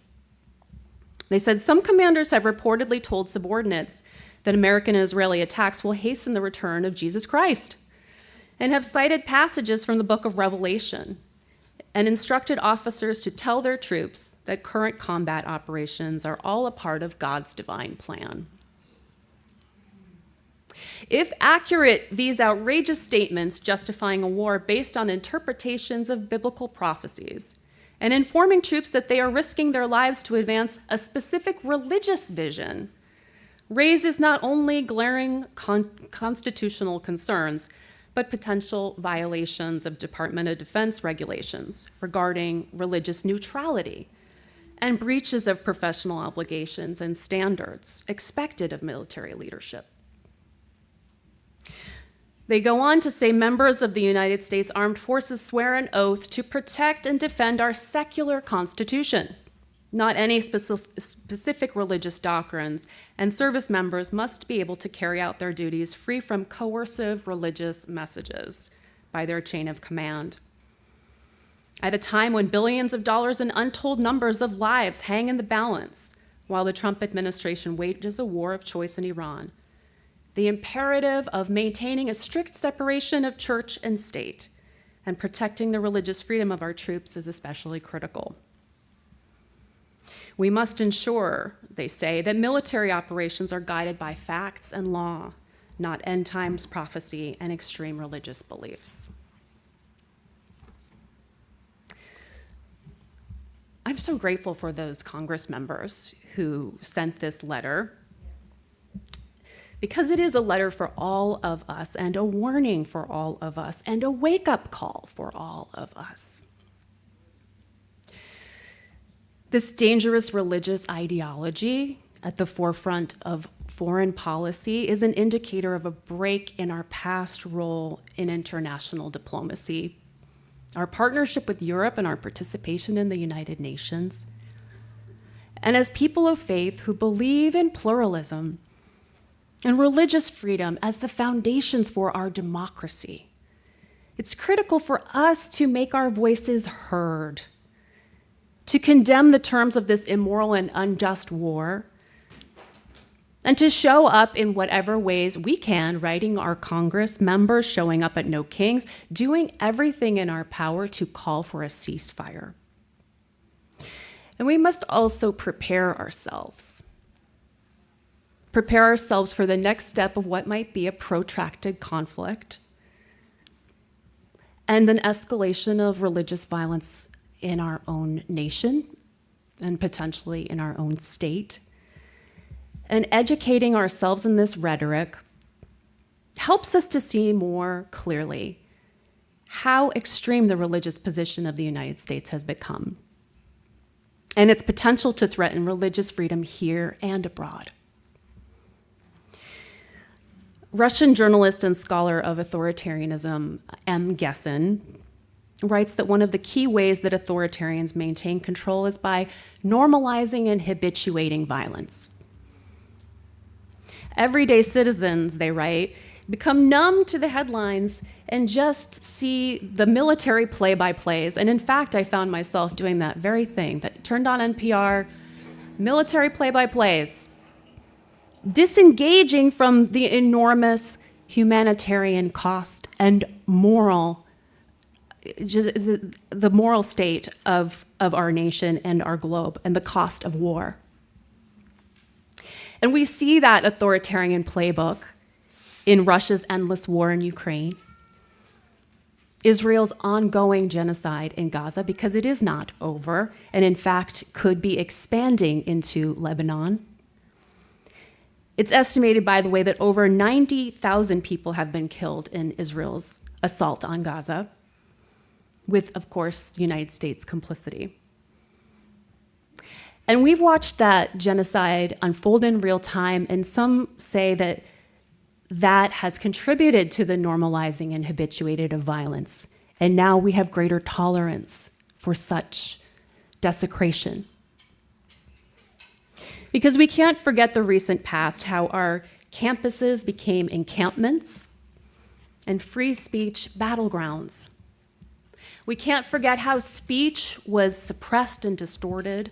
S10: They said, some commanders have reportedly told subordinates that American and Israeli attacks will hasten the return of Jesus Christ, and have cited passages from the book of Revelation and instructed officers to tell their troops that current combat operations are all a part of God's divine plan. If accurate, these outrageous statements justifying a war based on interpretations of biblical prophecies and informing troops that they are risking their lives to advance a specific religious vision raises not only glaring constitutional concerns, but potential violations of Department of Defense regulations regarding religious neutrality and breaches of professional obligations and standards expected of military leadership. They go on to say members of the United States Armed Forces swear an oath to protect and defend our secular Constitution, not any specific religious doctrines, and service members must be able to carry out their duties free from coercive religious messages by their chain of command. At a time when billions of dollars and untold numbers of lives hang in the balance while the Trump administration wages a war of choice in Iran, the imperative of maintaining a strict separation of church and state and protecting the religious freedom of our troops is especially critical. We must ensure, they say, that military operations are guided by facts and law, not end times prophecy and extreme religious beliefs. I'm so grateful for those Congress members who sent this letter, because it is a letter for all of us and a warning for all of us and a wake-up call for all of us. This dangerous religious ideology at the forefront of foreign policy is an indicator of a break in our past role in international diplomacy, our partnership with Europe and our participation in the United Nations. And as people of faith who believe in pluralism and religious freedom as the foundations for our democracy, it's critical for us to make our voices heard, to condemn the terms of this immoral and unjust war, and to show up in whatever ways we can, writing our Congress members, showing up at No Kings, doing everything in our power to call for a ceasefire. And we must also prepare ourselves for the next step of what might be a protracted conflict and an escalation of religious violence in our own nation and potentially in our own state. And educating ourselves in this rhetoric helps us to see more clearly how extreme the religious position of the United States has become and its potential to threaten religious freedom here and abroad. Russian journalist and scholar of authoritarianism, M. Gessen, writes that one of the key ways that authoritarians maintain control is by normalizing and habituating violence. Everyday citizens, they write, become numb to the headlines and just see the military play-by-plays. And in fact, I found myself doing that very thing, that turned on NPR, military play-by-plays, disengaging from the enormous humanitarian cost and moral, just the moral state of our nation and our globe and the cost of war. And we see that authoritarian playbook in Russia's endless war in Ukraine, Israel's ongoing genocide in Gaza, because it is not over, and in fact could be expanding into Lebanon. It's estimated, by the way, that over 90,000 people have been killed in Israel's assault on Gaza. with, of course, the United States complicity. And we've watched that genocide unfold in real time, and some say that that has contributed to the normalizing and habituated of violence. And now we have greater tolerance for such desecration. Because we can't forget the recent past, how our campuses became encampments and free speech battlegrounds. We can't forget how speech was suppressed and distorted,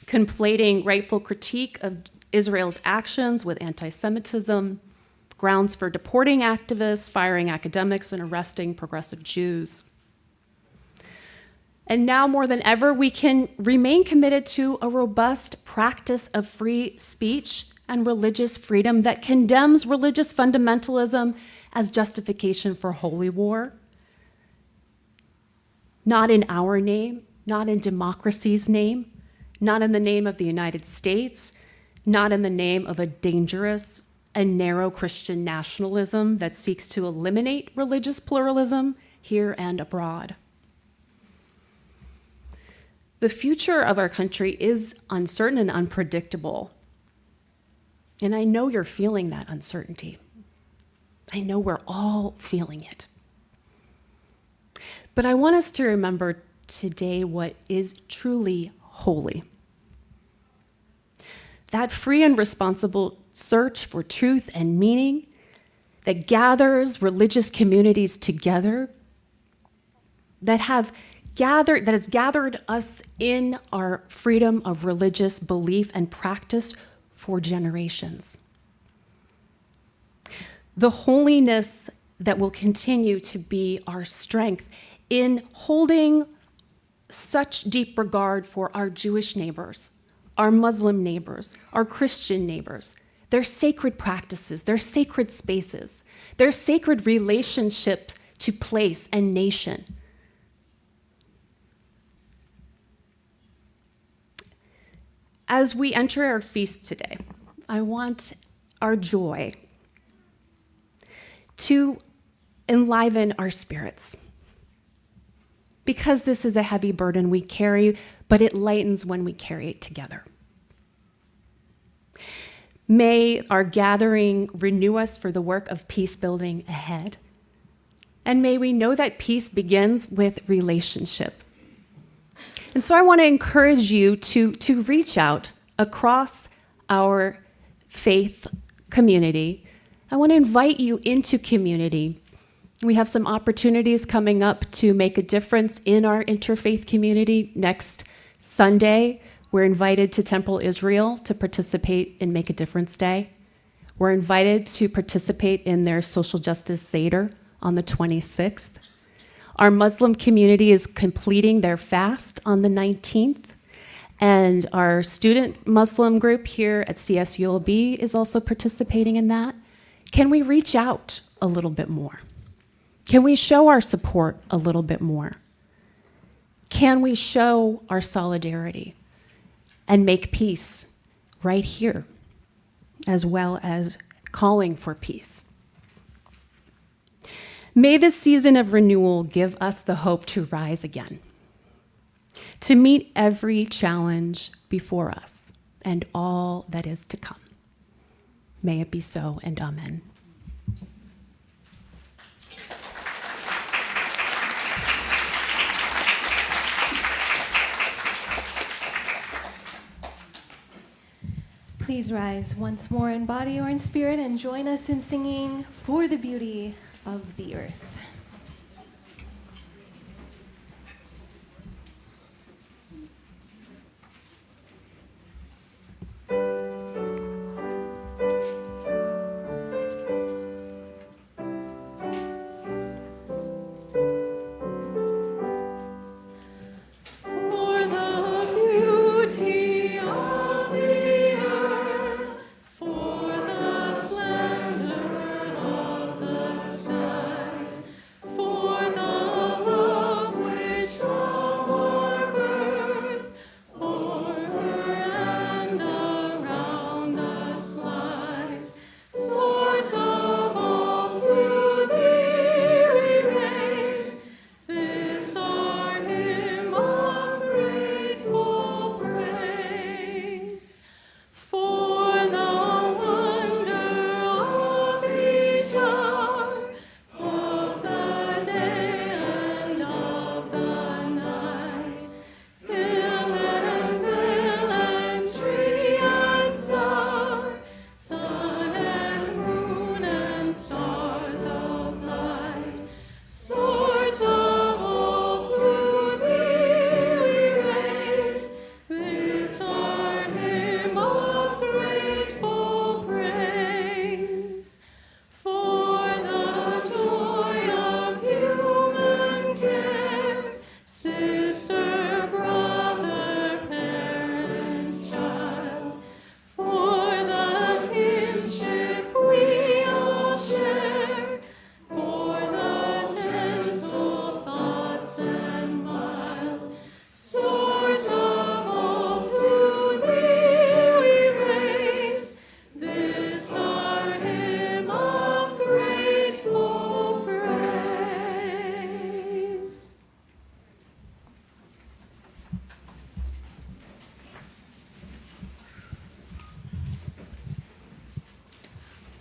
S10: conflating rightful critique of Israel's actions with anti-Semitism, grounds for deporting activists, firing academics, and arresting progressive Jews. And now more than ever, we can remain committed to a robust practice of free speech and religious freedom that condemns religious fundamentalism as justification for holy war. Not in our name, not in democracy's name, not in the name of the United States, not in the name of a dangerous and narrow Christian nationalism that seeks to eliminate religious pluralism here and abroad. The future of our country is uncertain and unpredictable. And I know you're feeling that uncertainty. I know we're all feeling it. But I want us to remember today what is truly holy. That free and responsible search for truth and meaning that gathers religious communities together, that has gathered us in our freedom of religious belief and practice for generations. The holiness that will continue to be our strength in holding such deep regard for our Jewish neighbors, our Muslim neighbors, our Christian neighbors, their sacred practices, their sacred spaces, their sacred relationships to place and nation. As we enter our feast today, I want our joy to enliven our spirits. Because this is a heavy burden we carry, but it lightens when we carry it together. May our gathering renew us for the work of peace building ahead. And may we know that peace begins with relationship. And so I want to encourage you to reach out across our faith community. I want to invite you into community. We have some opportunities coming up to make a difference in our interfaith community. Next Sunday, we're invited to Temple Israel to participate in Make a Difference Day. We're invited to participate in their social justice Seder on the 26th. Our Muslim community is completing their fast on the 19th. And our student Muslim group here at CSULB is also participating in that. Can we reach out a little bit more? Can we show our support a little bit more? Can we show our solidarity and make peace right here, as well as calling for peace? May this season of renewal give us the hope to rise again, to meet every challenge before us and all that is to come. May it be so, and amen.
S9: Please rise once more in body or in spirit and join us in singing For the Beauty of the Earth.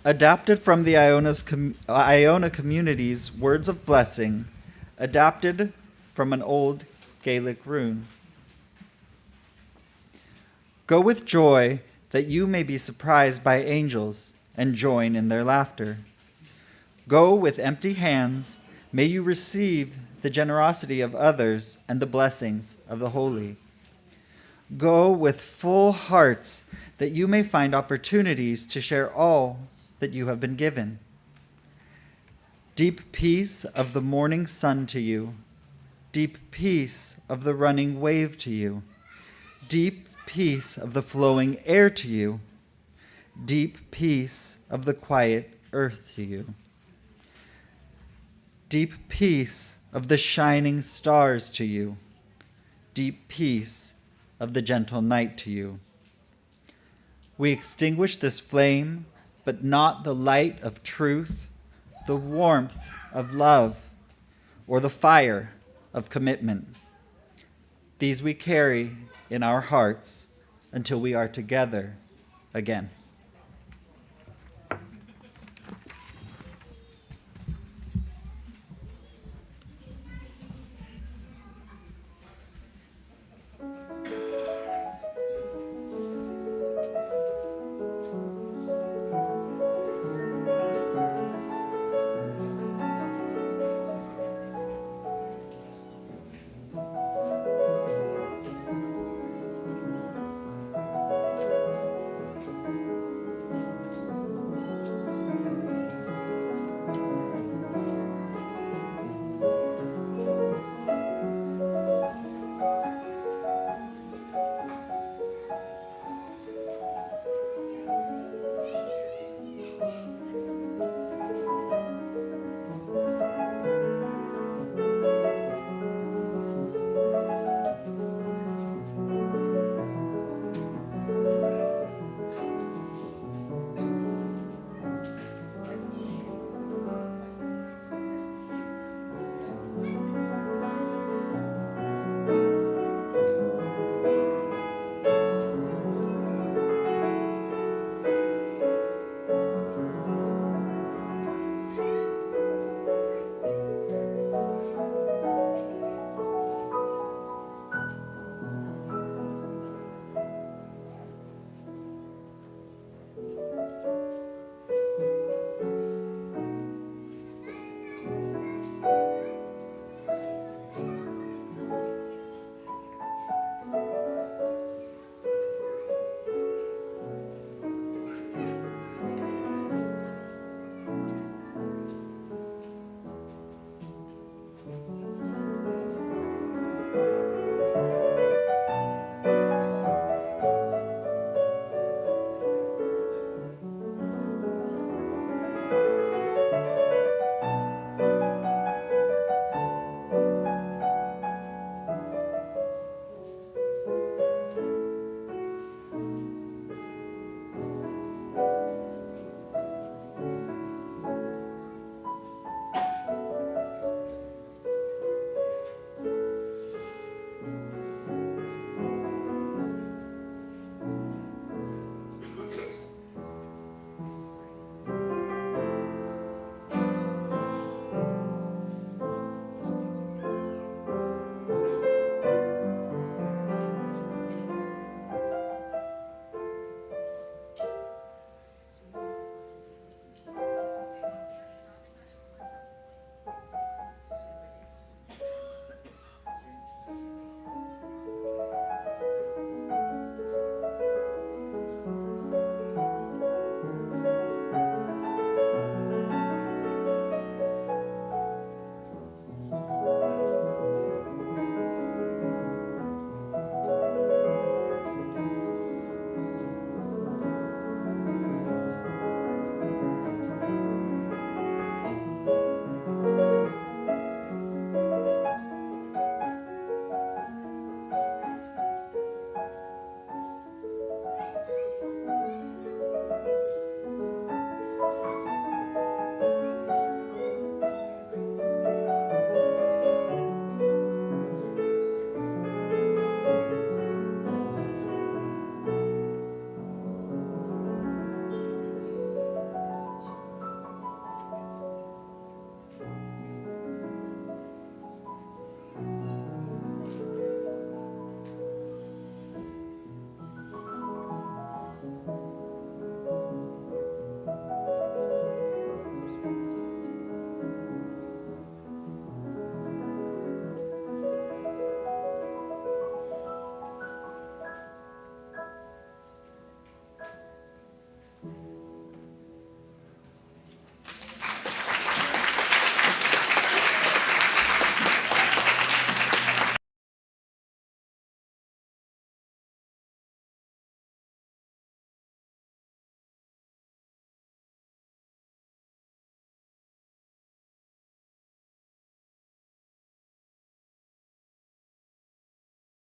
S1: adapted from the Iona community's words of blessing, adapted from an old Gaelic rune. Go with joy that you may be surprised by angels and join in their laughter. Go with empty hands, may you receive the generosity of others and the blessings of the holy. Go with full hearts that you may find opportunities to share all that you have been given. Deep peace of the morning sun to you. Deep peace of the running wave to you. Deep peace of the flowing air to you. Deep peace of the quiet earth to you. Deep peace of the shining stars to you. Deep peace of the gentle night to you. We extinguish this flame, but not the light of truth, the warmth of love, or the fire of commitment. These we carry in our hearts until we are together again.